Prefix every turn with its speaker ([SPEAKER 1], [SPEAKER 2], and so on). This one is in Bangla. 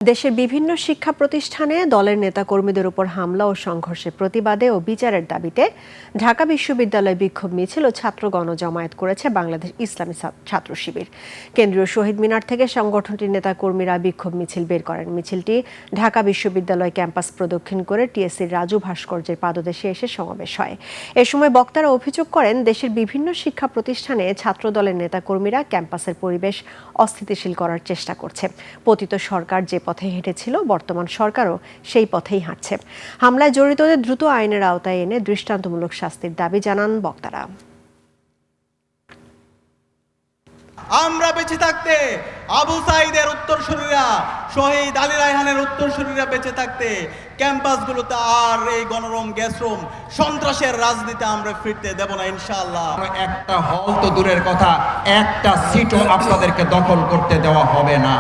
[SPEAKER 1] দেশের বিভিন্ন শিক্ষা প্রতিষ্ঠানে দলের নেতাকর্মীদের উপর হামলা ও সংঘর্ষের প্রতিবাদে ও বিচারের দাবিতে ঢাকা বিশ্ববিদ্যালয়ে বিক্ষোভ মিছিল ও ছাত্র গণজমায়েত করেছে বাংলাদেশ ইসলামী ছাত্র শিবির। কেন্দ্রীয় শহীদ মিনার থেকে সংগঠনটির নেতাকর্মীরা বিক্ষোভ মিছিল বের করেন। মিছিলটি ঢাকা বিশ্ববিদ্যালয় ক্যাম্পাস প্রদক্ষিণ করে টিএসসির রাজু ভাস্কর্যের পাদদেশে এসে সমাবেশ হয়। এ সময় বক্তারা অভিযোগ করেন, দেশের বিভিন্ন শিক্ষা প্রতিষ্ঠানে ছাত্র দলের নেতাকর্মীরা ক্যাম্পাসের পরিবেশ অস্থিতিশীল করার চেষ্টা করছে। পতিত সরকার যে পথে হেঁটেছিল, বর্তমান সরকারও সেই পথেই হাঁটছে। হামলায় জড়িতদের দ্রুত আইনের আওতায় এনে দৃষ্টান্তমূলক শাস্তির দাবি জানান বক্তারা।
[SPEAKER 2] আমরা বেঁচে থাকতে আবু সাঈদের উত্তরসূরিরা, শহীদ আলী রায়হানের উত্তরসূরিরা বেঁচে থাকতে ক্যাম্পাসগুলোতে আর এই গণরুম গ্যাসরুম সন্ত্রাসের রাজনীতি আমরা ফিরতে দেব না ইনশাআল্লাহ।
[SPEAKER 3] একটা হল তো দূরের কথা, একটা সিটও আপনাদেরকে দখল করতে দেওয়া হবে না।